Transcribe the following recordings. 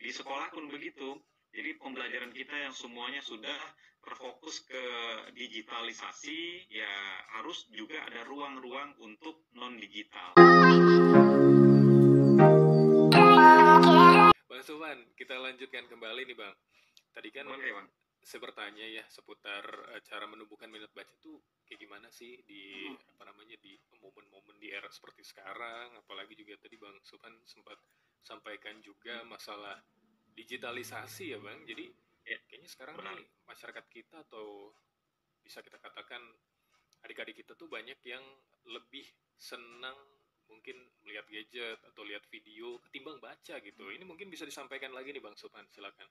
Di sekolah pun begitu. Jadi pembelajaran kita yang semuanya sudah terfokus ke digitalisasi, ya harus juga ada ruang-ruang untuk non-digital. Bang Sufan, kita lanjutkan kembali nih Bang. Tadi kan Bang. saya bertanya ya seputar cara menumbuhkan minat baca itu kayak gimana sih di di momen-momen di era seperti sekarang, apalagi juga tadi Bang Sufan sempat sampaikan juga masalah digitalisasi ya Bang. Jadi kayaknya sekarang nih masyarakat kita atau bisa kita katakan adik-adik kita tuh banyak yang lebih senang mungkin melihat gadget atau lihat video ketimbang baca gitu. Ini mungkin bisa disampaikan lagi nih Bang Sufan, silakan.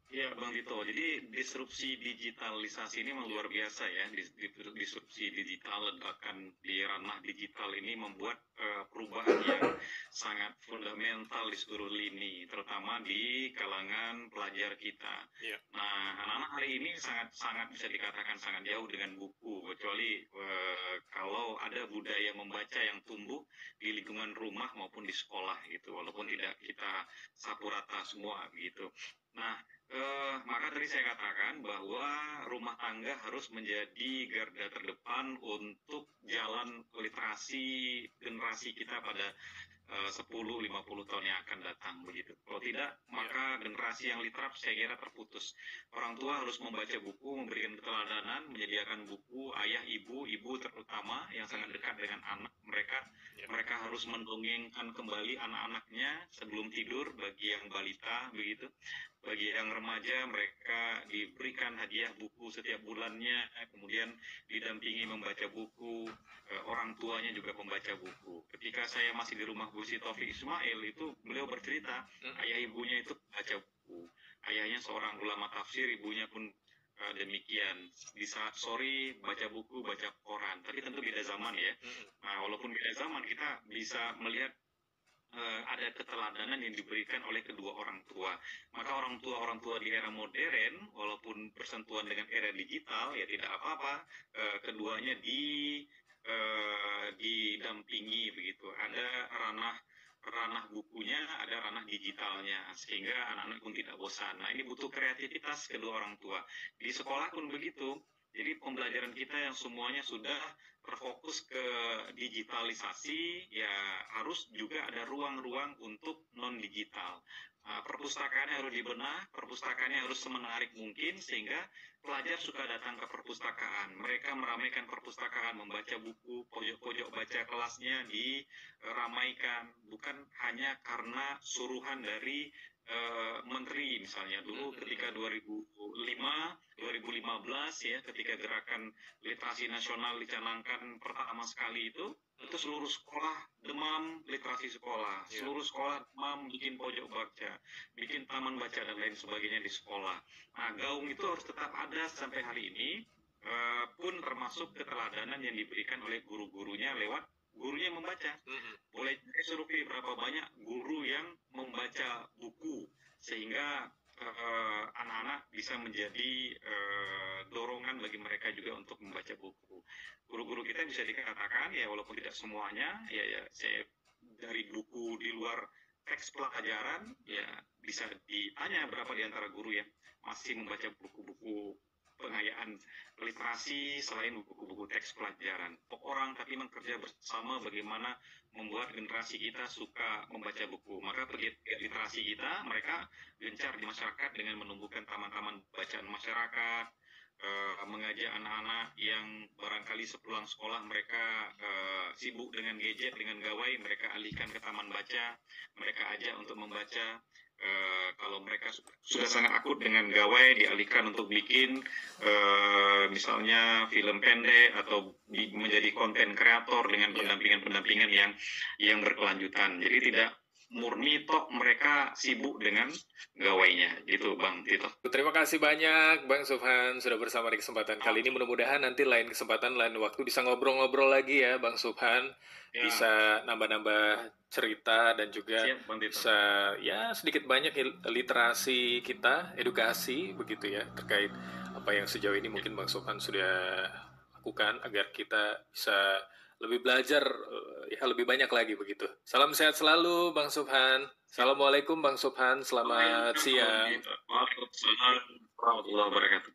Iya Bang Tito, jadi disrupsi digitalisasi ini memang luar biasa ya. Disrupsi digital, ledakan di ranah digital ini membuat perubahan yang sangat fundamental di seluruh lini, terutama di kalangan pelajar kita. Nah, anak-anak hari ini sangat bisa dikatakan sangat jauh dengan buku, kecuali kalau ada budaya membaca yang tumbuh di lingkungan rumah maupun di sekolah gitu, walaupun tidak kita sapu rata semua gitu. Nah, maka tadi saya katakan bahwa rumah tangga harus menjadi garda terdepan untuk jalan literasi generasi kita pada 10-50 tahun yang akan datang begitu. Kalau tidak, maka generasi yang literap saya kira terputus. Orang tua harus membaca buku, memberikan keteladanan, menyediakan buku, ayah, ibu terutama yang sangat dekat dengan anak mereka. Mereka harus mendongengkan kembali anak-anaknya sebelum tidur bagi yang balita begitu. Bagi yang remaja, mereka diberikan hadiah buku setiap bulannya, kemudian didampingi membaca buku, orang tuanya juga membaca buku. Ketika saya masih di rumah Bu Taufik Ismail, itu beliau bercerita, ayah ibunya itu baca buku. Ayahnya seorang ulama tafsir, ibunya pun demikian. Di saat sore baca buku, baca koran. Tapi tentu beda zaman ya. Nah, walaupun beda zaman, kita bisa melihat ada keteladanan yang diberikan oleh kedua orang tua. Maka orang tua di era modern, walaupun bersentuhan dengan era digital, ya tidak apa-apa, keduanya didampingi begitu. Ada ranah bukunya, ada ranah digitalnya, sehingga anak-anak pun tidak bosan. Nah, ini butuh kreativitas kedua orang tua. Di sekolah pun begitu. Jadi pembelajaran kita yang semuanya sudah terfokus ke digitalisasi, ya harus juga ada ruang-ruang untuk non-digital. Perpustakaannya harus dibenah, perpustakaannya harus semenarik mungkin, sehingga pelajar suka datang ke perpustakaan. Mereka meramaikan perpustakaan, membaca buku, pojok-pojok baca kelasnya diramaikan, bukan hanya karena suruhan dari menteri misalnya. Dulu ketika 2015 ya, ketika gerakan literasi nasional dicanangkan pertama sekali itu seluruh sekolah demam literasi sekolah, seluruh sekolah demam bikin pojok baca, bikin taman baca dan lain sebagainya di sekolah. Nah, gaung itu harus tetap ada sampai hari ini, pun termasuk keteladanan yang diberikan oleh guru-gurunya lewat gurunya membaca. Boleh survei berapa banyak guru yang membaca buku sehingga anak-anak bisa menjadi dorongan bagi mereka juga untuk membaca buku. Guru-guru kita bisa dikatakan ya, walaupun tidak semuanya, ya saya dari buku di luar teks pelajaran, ya bisa ditanya berapa di antara guru yang masih membaca buku-buku pengayaan literasi selain buku-buku teks pelajaran. Orang tapi bekerja bersama bagaimana membuat generasi kita suka membaca buku. Maka pegiat literasi kita, mereka gencar di masyarakat dengan menumbuhkan taman-taman bacaan masyarakat, mengajak anak-anak yang barangkali sepulang sekolah mereka sibuk dengan gadget, dengan gawai, mereka alihkan ke taman baca, mereka ajak untuk membaca. Kalau mereka sudah sangat akut dengan gawai, dialihkan untuk bikin misalnya film pendek atau menjadi konten kreator dengan pendampingan-pendampingan yang berkelanjutan. Jadi tidak murni toh mereka sibuk dengan gawainya gitu Bang Tito. Terima kasih banyak Bang Sufan sudah bersama di kesempatan kali ini. Mudah-mudahan nanti lain kesempatan, lain waktu bisa ngobrol-ngobrol lagi ya Bang Sufan. Bisa nambah-nambah cerita dan juga bisa ya sedikit banyak literasi kita, edukasi begitu ya terkait apa yang sejauh ini mungkin Bang Sufan sudah lakukan agar kita bisa lebih belajar ya lebih banyak lagi begitu. Salam sehat selalu Bang Sufan. Assalamualaikum Bang Subhan, Kalau yang selamat kalau siang. gitu. Waalaikumsalam warahmatullahi wabarakatuh.